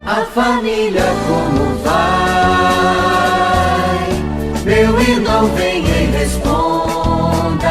A família como vai? Meu irmão, venha e responda.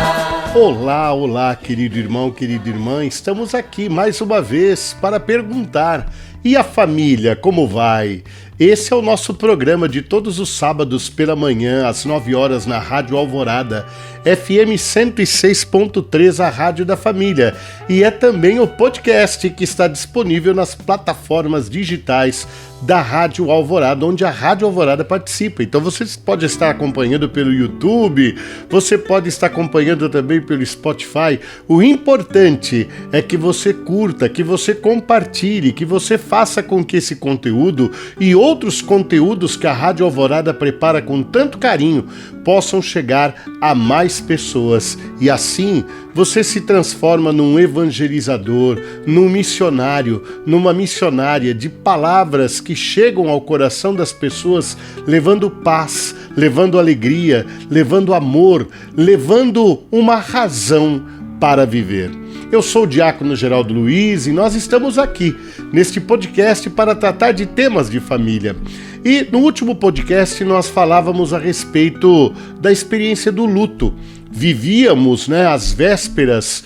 Olá, querido irmão, querida irmã. Estamos aqui mais uma vez para perguntar: e a família como vai? Esse é o nosso programa de todos os sábados pela manhã, às 9 horas, na Rádio Alvorada, FM 106.3, a Rádio da Família. E é também o podcast que está disponível nas plataformas digitais da Rádio Alvorada, onde a Rádio Alvorada participa. Então você pode estar acompanhando pelo YouTube, você pode estar acompanhando também pelo Spotify. O importante é que você curta, que você compartilhe, que você faça com que esse conteúdo e outros conteúdos que a Rádio Alvorada prepara com tanto carinho possam chegar a mais pessoas. E assim você se transforma num evangelizador, num missionário, numa missionária de palavras que chegam ao coração das pessoas, levando paz, levando alegria, levando amor, levando uma razão para viver. Eu sou o Diácono Geraldo Luiz e nós estamos aqui neste podcast para tratar de temas de família. E no último podcast nós falávamos a respeito da experiência do luto. Vivíamos, as vésperas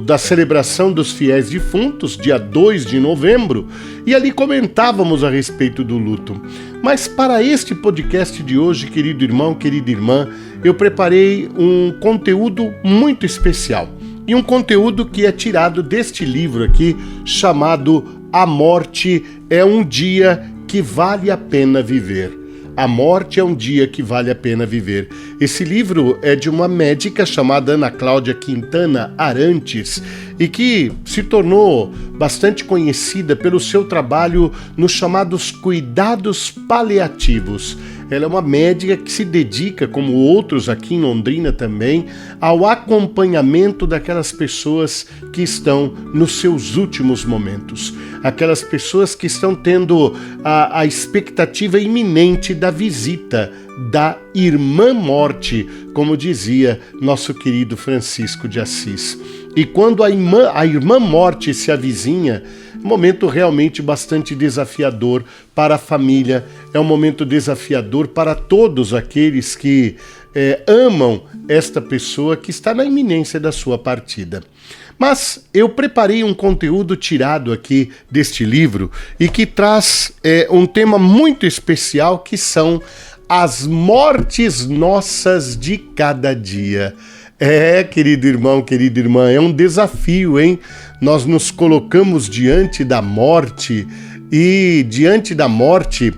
da celebração dos fiéis defuntos, dia 2 de novembro, e ali comentávamos a respeito do luto. Mas para este podcast de hoje, querido irmão, querida irmã, eu preparei um conteúdo muito especial. E um conteúdo que é tirado deste livro aqui, chamado A Morte é um Dia que Vale a Pena Viver. A Morte é um Dia que Vale a Pena Viver. Esse livro é de uma médica chamada Ana Cláudia Quintana Arantes e que se tornou bastante conhecida pelo seu trabalho nos chamados cuidados paliativos. Ela é uma médica que se dedica, como outros aqui em Londrina também, ao acompanhamento daquelas pessoas que estão nos seus últimos momentos. Aquelas pessoas que estão tendo a expectativa iminente da visita da irmã morte, como dizia nosso querido Francisco de Assis. E quando a irmã morte se avizinha, é um momento realmente bastante desafiador para a família, é um momento desafiador para todos aqueles que amam esta pessoa que está na iminência da sua partida. Mas eu preparei um conteúdo tirado aqui deste livro e que traz um tema muito especial, que são as mortes nossas de cada dia. Querido irmão, querida irmã, é um desafio, hein? Nós nos colocamos diante da morte e diante da morte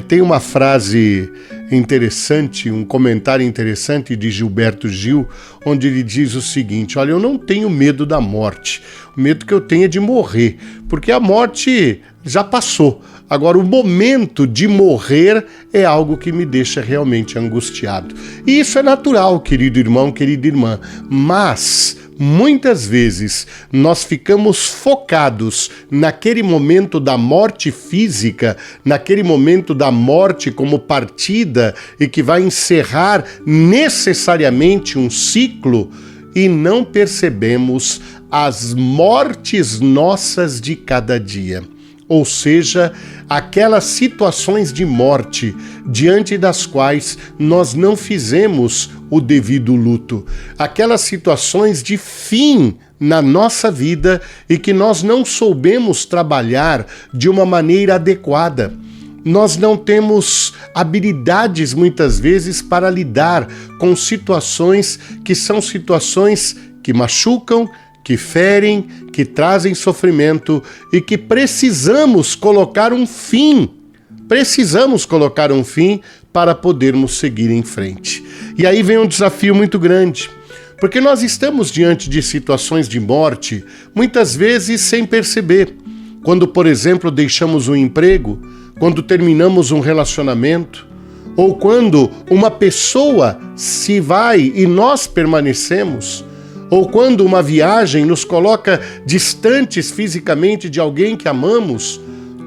tem uma frase interessante, um comentário interessante de Gilberto Gil, onde ele diz o seguinte: olha, eu não tenho medo da morte, o medo que eu tenho é de morrer, porque a morte já passou. Agora, o momento de morrer é algo que me deixa realmente angustiado. E isso é natural, querido irmão, querida irmã, mas muitas vezes nós ficamos focados naquele momento da morte física, naquele momento da morte como partida e que vai encerrar necessariamente um ciclo, e não percebemos as mortes nossas de cada dia. Ou seja, aquelas situações de morte diante das quais nós não fizemos o devido luto, aquelas situações de fim na nossa vida e que nós não soubemos trabalhar de uma maneira adequada. Nós não temos habilidades muitas vezes para lidar com situações que são situações que machucam, que ferem, que trazem sofrimento e que precisamos colocar um fim. Precisamos colocar um fim para podermos seguir em frente. E aí vem um desafio muito grande, porque nós estamos diante de situações de morte, muitas vezes sem perceber. Quando, por exemplo, deixamos um emprego, quando terminamos um relacionamento, ou quando uma pessoa se vai e nós permanecemos, ou quando uma viagem nos coloca distantes fisicamente de alguém que amamos.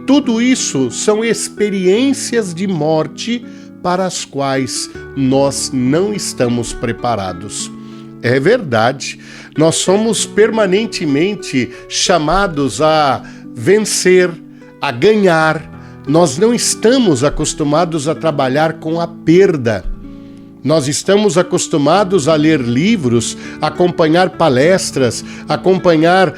Tudo isso são experiências de morte para as quais nós não estamos preparados. É verdade, nós somos permanentemente chamados a vencer, a ganhar. Nós não estamos acostumados a trabalhar com a perda. Nós estamos acostumados a ler livros, acompanhar palestras, acompanhar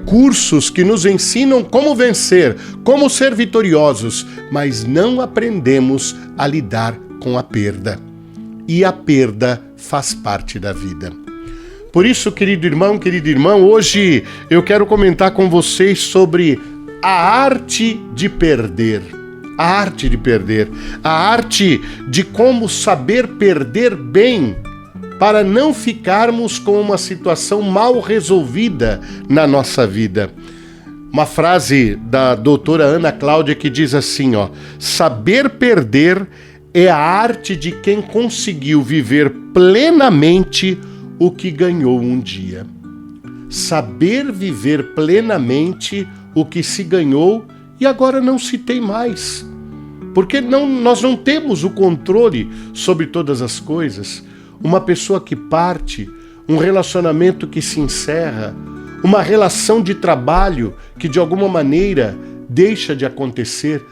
cursos que nos ensinam como vencer, como ser vitoriosos, mas não aprendemos a lidar com a perda. E a perda faz parte da vida. Por isso, querido irmão, querida irmã, hoje eu quero comentar com vocês sobre a arte de perder. A arte de perder, a arte de como saber perder bem para não ficarmos com uma situação mal resolvida na nossa vida. Uma frase da doutora Ana Cláudia que diz assim, saber perder é a arte de quem conseguiu viver plenamente o que ganhou um dia. Saber viver plenamente o que se ganhou e agora não se tem mais. Porque nós não temos o controle sobre todas as coisas. Uma pessoa que parte, um relacionamento que se encerra, uma relação de trabalho que de alguma maneira deixa de acontecer.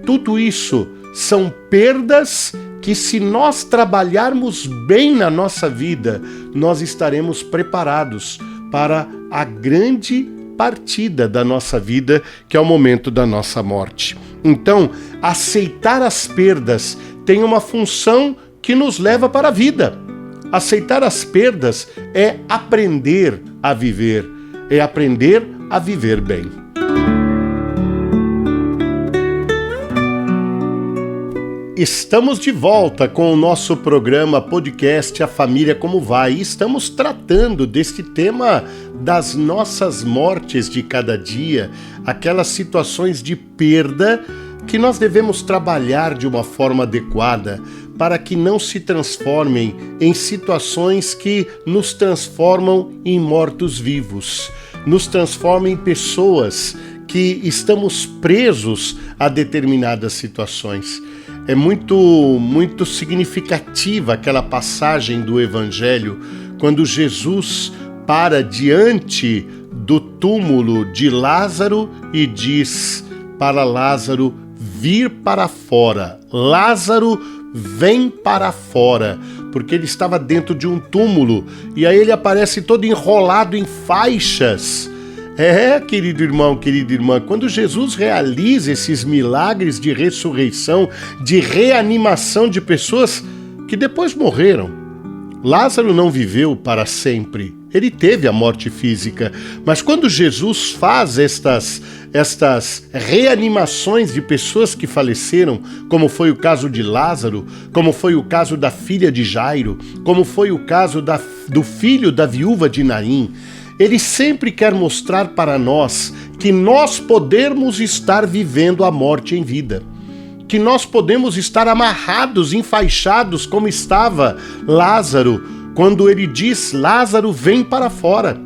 Tudo isso são perdas que, se nós trabalharmos bem na nossa vida, nós estaremos preparados para a grande partida da nossa vida, que é o momento da nossa morte. Então, aceitar as perdas tem uma função que nos leva para a vida. Aceitar as perdas é aprender a viver, é aprender a viver bem. Estamos de volta com o nosso programa podcast A Família Como Vai. E estamos tratando deste tema das nossas mortes de cada dia, aquelas situações de perda que nós devemos trabalhar de uma forma adequada para que não se transformem em situações que nos transformam em mortos-vivos, nos transformam em pessoas que estamos presos a determinadas situações. É muito significativa aquela passagem do Evangelho, quando Jesus para diante do túmulo de Lázaro e diz para Lázaro vir para fora. Lázaro, vem para fora, porque ele estava dentro de um túmulo e aí ele aparece todo enrolado em faixas. Querido irmão, querida irmã, quando Jesus realiza esses milagres de ressurreição, de reanimação de pessoas que depois morreram, Lázaro não viveu para sempre, ele teve a morte física, mas quando Jesus faz estas reanimações de pessoas que faleceram, como foi o caso de Lázaro, como foi o caso da filha de Jairo, como foi o caso do filho da viúva de Naim, ele sempre quer mostrar para nós que nós podemos estar vivendo a morte em vida, que nós podemos estar amarrados, enfaixados, como estava Lázaro, quando ele diz, Lázaro, vem para fora.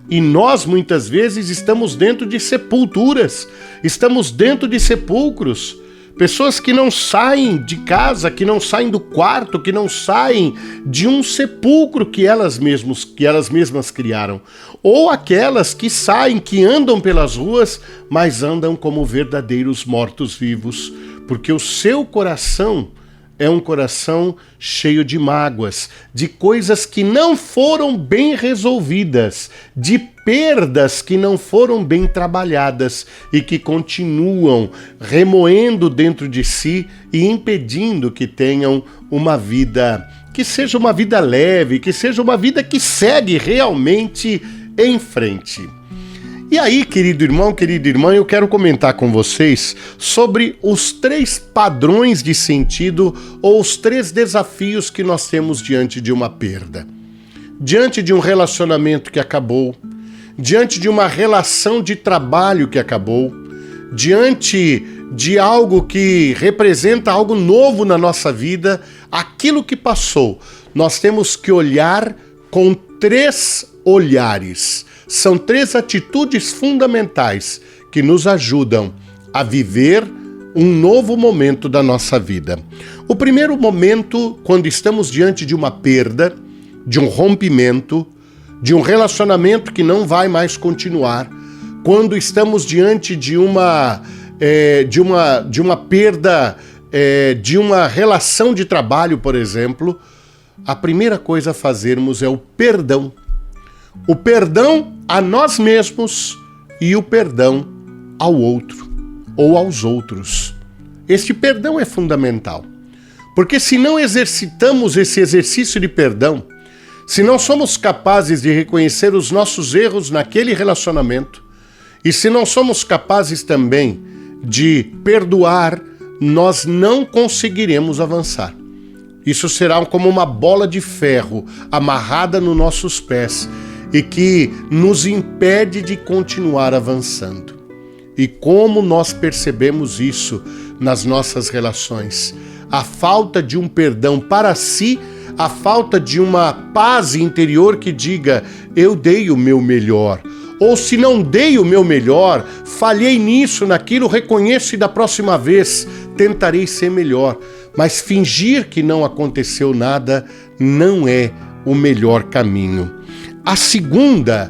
E nós, muitas vezes, estamos dentro de sepulturas, estamos dentro de sepulcros, pessoas que não saem de casa, que não saem do quarto, que não saem de um sepulcro que elas mesmas criaram. Ou aquelas que saem, que andam pelas ruas, mas andam como verdadeiros mortos-vivos, porque o seu coração é um coração cheio de mágoas, de coisas que não foram bem resolvidas, de perdas que não foram bem trabalhadas e que continuam remoendo dentro de si e impedindo que tenham uma vida que seja uma vida leve, que seja uma vida que segue realmente em frente. E aí, querido irmão, querida irmã, eu quero comentar com vocês sobre os 3 padrões de sentido ou os 3 desafios que nós temos diante de uma perda. Diante de um relacionamento que acabou, diante de uma relação de trabalho que acabou, diante de algo que representa algo novo na nossa vida, aquilo que passou, nós temos que olhar com 3 olhares. São 3 atitudes fundamentais que nos ajudam a viver um novo momento da nossa vida. O primeiro momento, quando estamos diante de uma perda, de um rompimento, de um relacionamento que não vai mais continuar, quando estamos diante de uma de uma perda de uma relação de trabalho, por exemplo, a primeira coisa a fazermos é o perdão. O perdão a nós mesmos e o perdão ao outro ou aos outros. Este perdão é fundamental, porque se não exercitamos esse exercício de perdão, se não somos capazes de reconhecer os nossos erros naquele relacionamento, e se não somos capazes também de perdoar, nós não conseguiremos avançar. Isso será como uma bola de ferro amarrada nos nossos pés e que nos impede de continuar avançando. E como nós percebemos isso nas nossas relações? A falta de um perdão para si, a falta de uma paz interior que diga, eu dei o meu melhor. Ou se não dei o meu melhor, falhei nisso, naquilo, reconheço e da próxima vez tentarei ser melhor. Mas fingir que não aconteceu nada não é o melhor caminho. A segunda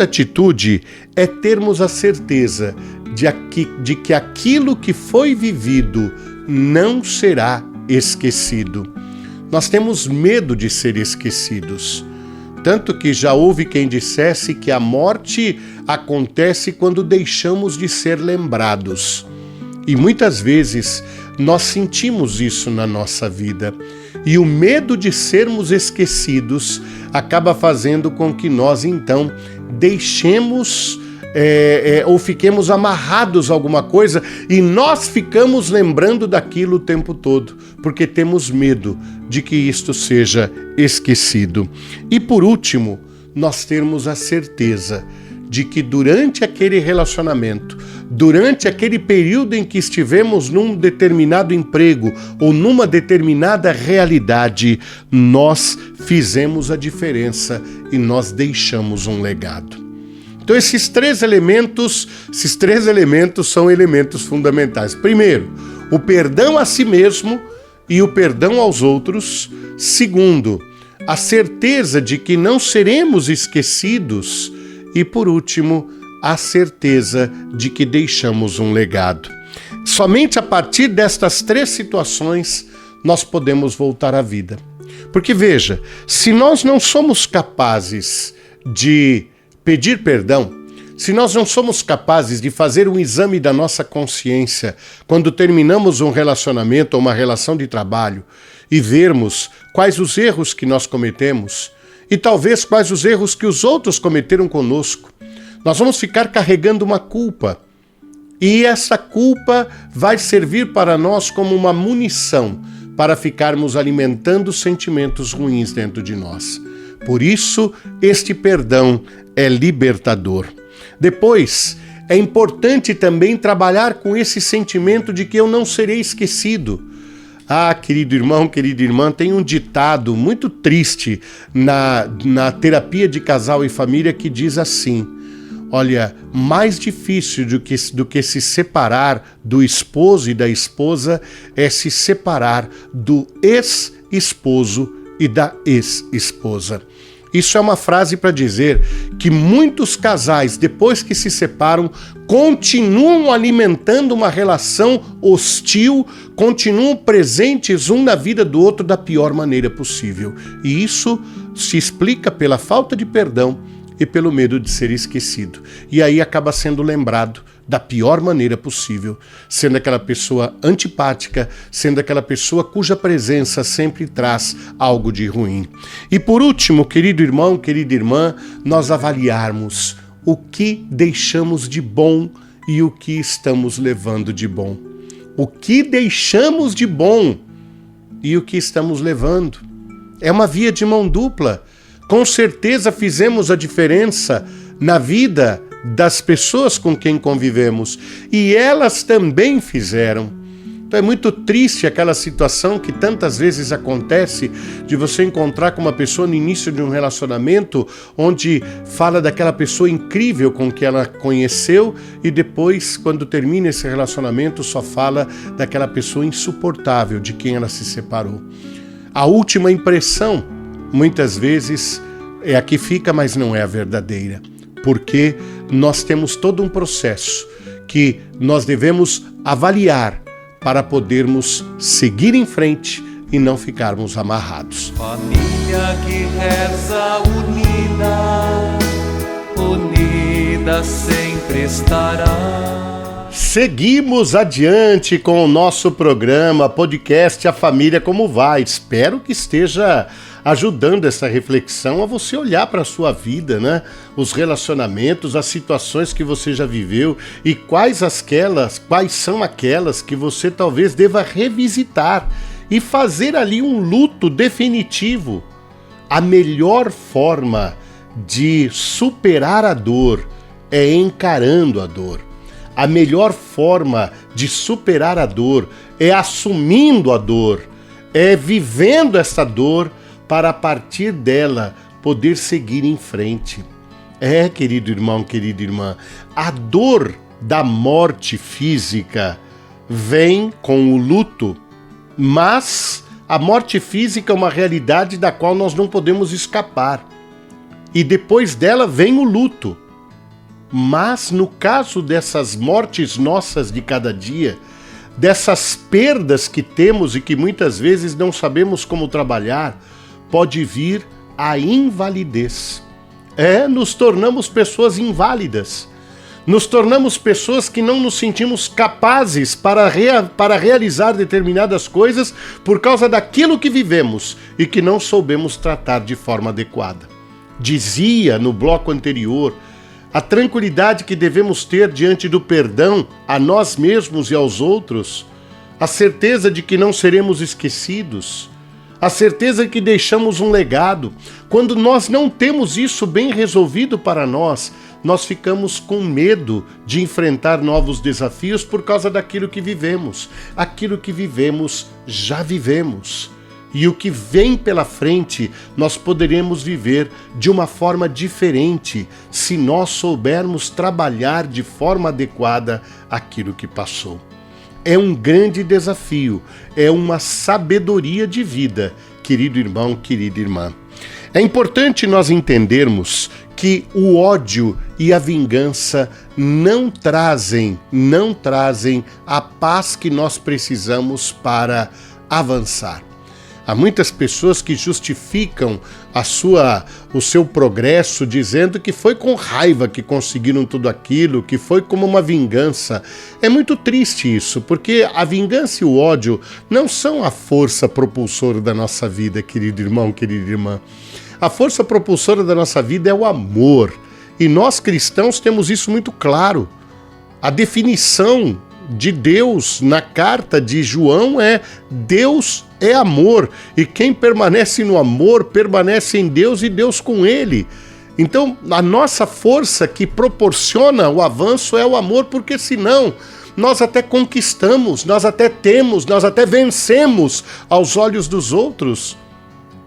atitude é termos a certeza de que aquilo que foi vivido não será esquecido. Nós temos medo de ser esquecidos. Tanto que já houve quem dissesse que a morte acontece quando deixamos de ser lembrados. E muitas vezes nós sentimos isso na nossa vida. E o medo de sermos esquecidos acaba fazendo com que nós, então, deixemos ou fiquemos amarrados a alguma coisa e nós ficamos lembrando daquilo o tempo todo, porque temos medo de que isto seja esquecido. E por último, nós termos a certeza de que durante aquele relacionamento, durante aquele período em que estivemos num determinado emprego ou numa determinada realidade, nós fizemos a diferença e nós deixamos um legado. Então esses três elementos são elementos fundamentais. Primeiro, o perdão a si mesmo e o perdão aos outros. Segundo, a certeza de que não seremos esquecidos. E por último, a certeza de que deixamos um legado. Somente a partir destas três situações nós podemos voltar à vida. Porque veja, se nós não somos capazes de pedir perdão, se nós não somos capazes de fazer um exame da nossa consciência quando terminamos um relacionamento ou uma relação de trabalho e vermos quais os erros que nós cometemos e talvez quais os erros que os outros cometeram conosco, nós vamos ficar carregando uma culpa. E essa culpa vai servir para nós como uma munição para ficarmos alimentando sentimentos ruins dentro de nós. Por isso, este perdão é libertador. Depois, é importante também trabalhar com esse sentimento de que eu não serei esquecido. Ah, querido irmão, querida irmã, tem um ditado muito triste na terapia de casal e família que diz assim: olha, mais difícil do que se separar do esposo e da esposa é se separar do ex-esposo e da ex-esposa. Isso é uma frase para dizer que muitos casais, depois que se separam, continuam alimentando uma relação hostil, continuam presentes um na vida do outro da pior maneira possível. E isso se explica pela falta de perdão e pelo medo de ser esquecido. E aí acaba sendo lembrado da pior maneira possível, sendo aquela pessoa antipática, sendo aquela pessoa cuja presença sempre traz algo de ruim. E por último, querido irmão, querida irmã, nós avaliarmos o que deixamos de bom e o que estamos levando de bom. O que deixamos de bom e o que estamos levando. É uma via de mão dupla. Com certeza fizemos a diferença na vida das pessoas com quem convivemos e elas também fizeram. Então é muito triste aquela situação que tantas vezes acontece de você encontrar com uma pessoa no início de um relacionamento onde fala daquela pessoa incrível com que ela conheceu e depois, quando termina esse relacionamento, só fala daquela pessoa insuportável de quem ela se separou. A última impressão, muitas vezes, é a que fica, mas não é a verdadeira. Porque nós temos todo um processo que nós devemos avaliar para podermos seguir em frente e não ficarmos amarrados. Família que reza unida sempre estará. Seguimos adiante com o nosso programa, podcast A Família Como Vai. Espero que esteja ajudando essa reflexão a você olhar para a sua vida, né? Os relacionamentos, as situações que você já viveu e quais são aquelas que você talvez deva revisitar e fazer ali um luto definitivo. A melhor forma de superar a dor é encarando a dor. A melhor forma de superar a dor é assumindo a dor, é vivendo essa dor para a partir dela poder seguir em frente. Querido irmão, querida irmã, a dor da morte física vem com o luto, mas a morte física é uma realidade da qual nós não podemos escapar. E depois dela vem o luto. Mas no caso dessas mortes nossas de cada dia, dessas perdas que temos e que muitas vezes não sabemos como trabalhar, pode vir a invalidez. Nos tornamos pessoas inválidas. Nos tornamos pessoas que não nos sentimos capazes para realizar determinadas coisas por causa daquilo que vivemos e que não soubemos tratar de forma adequada. Dizia no bloco anterior a tranquilidade que devemos ter diante do perdão a nós mesmos e aos outros, a certeza de que não seremos esquecidos, a certeza que deixamos um legado. Quando nós não temos isso bem resolvido para nós ficamos com medo de enfrentar novos desafios por causa daquilo que vivemos. Aquilo que vivemos, já vivemos. E o que vem pela frente, nós poderemos viver de uma forma diferente se nós soubermos trabalhar de forma adequada aquilo que passou. É um grande desafio, é uma sabedoria de vida, querido irmão, querida irmã. É importante nós entendermos que o ódio e a vingança não trazem a paz que nós precisamos para avançar. Há muitas pessoas que justificam o seu progresso dizendo que foi com raiva que conseguiram tudo aquilo, que foi como uma vingança. É muito triste isso, porque a vingança e o ódio não são a força propulsora da nossa vida, querido irmão, querida irmã. A força propulsora da nossa vida é o amor. E nós cristãos temos isso muito claro. A definição de Deus na carta de João é: Deus é amor, e quem permanece no amor permanece em Deus e Deus com ele. Então a nossa força que proporciona o avanço é o amor, porque senão nós até conquistamos, nós até temos, nós até vencemos aos olhos dos outros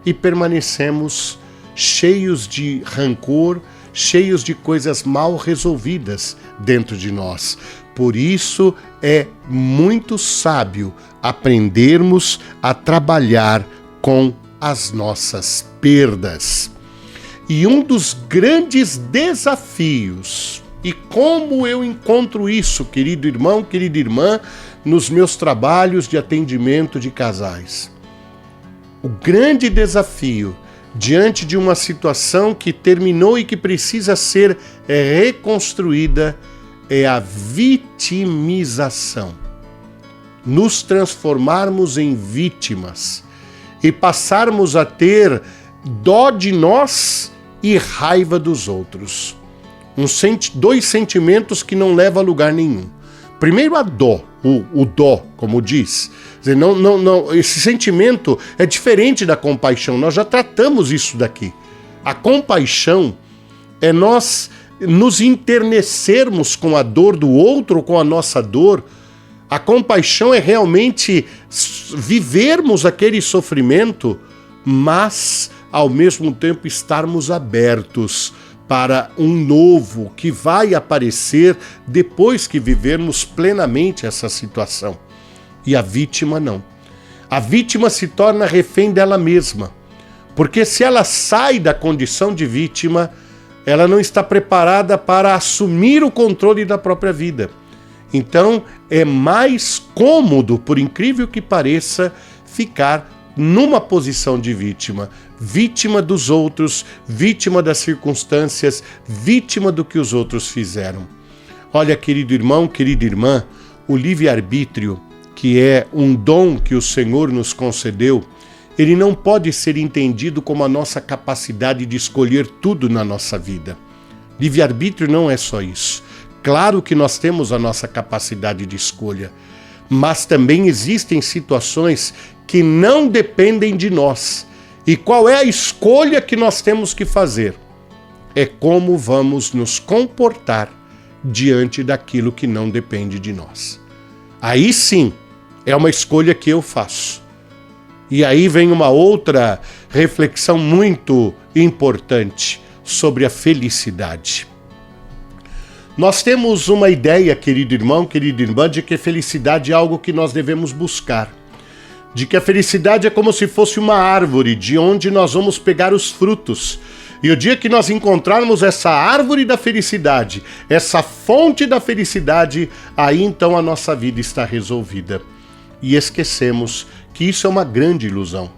e permanecemos cheios de rancor, cheios de coisas mal resolvidas dentro de nós. Por isso é muito sábio aprendermos a trabalhar com as nossas perdas. E um dos grandes desafios, e como eu encontro isso, querido irmão, querida irmã, nos meus trabalhos de atendimento de casais. O grande desafio diante de uma situação que terminou e que precisa ser reconstruída é a vitimização. Nos transformarmos em vítimas e passarmos a ter dó de nós e raiva dos outros. Dois sentimentos que não levam a lugar nenhum. Primeiro, a dó, o dó, como diz. Esse sentimento é diferente da compaixão. Nós já tratamos isso daqui. A compaixão é nós nos enternecermos com a dor do outro ou com a nossa dor. A compaixão é realmente vivermos aquele sofrimento, mas ao mesmo tempo estarmos abertos para um novo que vai aparecer depois que vivermos plenamente essa situação. E a vítima não. A vítima se torna refém dela mesma, porque se ela sai da condição de vítima, ela não está preparada para assumir o controle da própria vida. Então é mais cômodo, por incrível que pareça, ficar numa posição de vítima. Vítima dos outros, vítima das circunstâncias, vítima do que os outros fizeram. Olha, querido irmão, querida irmã, o livre-arbítrio, que é um dom que o Senhor nos concedeu, ele não pode ser entendido como a nossa capacidade de escolher tudo na nossa vida. Livre-arbítrio não é só isso. Claro que nós temos a nossa capacidade de escolha, mas também existem situações que não dependem de nós. E qual é a escolha que nós temos que fazer? É como vamos nos comportar diante daquilo que não depende de nós. Aí sim, é uma escolha que eu faço. E aí vem uma outra reflexão muito importante sobre a felicidade. Nós temos uma ideia, querido irmão, querida irmã, de que a felicidade é algo que nós devemos buscar. De que a felicidade é como se fosse uma árvore de onde nós vamos pegar os frutos. E o dia que nós encontrarmos essa árvore da felicidade, essa fonte da felicidade, aí então a nossa vida está resolvida. E esquecemos que isso é uma grande ilusão.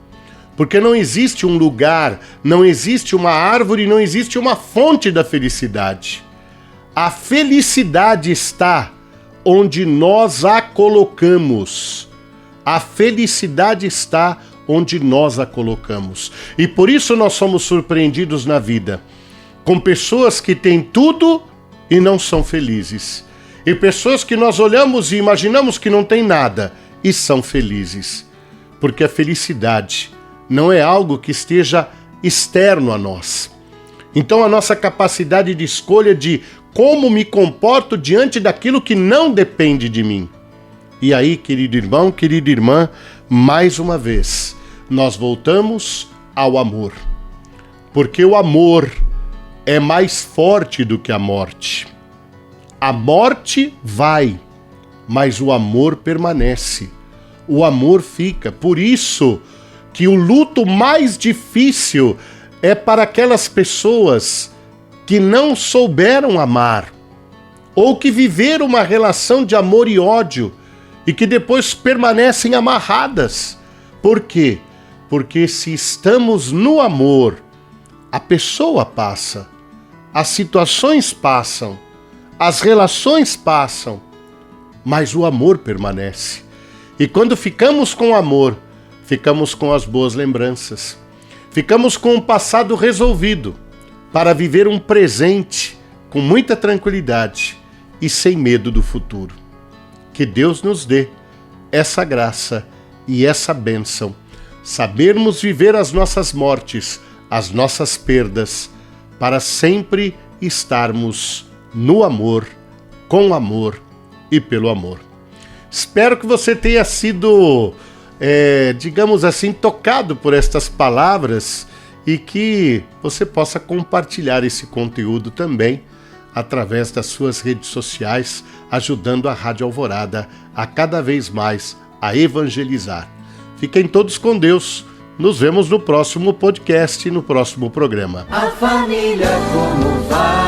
Porque não existe um lugar, não existe uma árvore, não existe uma fonte da felicidade. A felicidade está onde nós a colocamos. A felicidade está onde nós a colocamos. E por isso nós somos surpreendidos na vida com pessoas que têm tudo e não são felizes. E pessoas que nós olhamos e imaginamos que não têm nada e são felizes. Porque a felicidade não é algo que esteja externo a nós. Então a nossa capacidade de escolha de como me comporto diante daquilo que não depende de mim. E aí, querido irmão, querida irmã, mais uma vez, nós voltamos ao amor. Porque o amor é mais forte do que a morte. A morte vai, mas o amor permanece. O amor fica. Por isso que o luto mais difícil é para aquelas pessoas que não souberam amar, ou que viveram uma relação de amor e ódio, e que depois permanecem amarradas. Por quê? Porque se estamos no amor, a pessoa passa, as situações passam, as relações passam, mas o amor permanece. E quando ficamos com amor, ficamos com as boas lembranças, ficamos com o passado resolvido, para viver um presente com muita tranquilidade e sem medo do futuro. Que Deus nos dê essa graça e essa bênção, sabermos viver as nossas mortes, as nossas perdas, para sempre estarmos no amor, com amor e pelo amor. Espero que você tenha sido, digamos assim, tocado por estas palavras e que você possa compartilhar esse conteúdo também através das suas redes sociais, ajudando a Rádio Alvorada a cada vez mais a evangelizar. Fiquem todos com Deus. Nos vemos no próximo podcast e no próximo programa. A família como vai?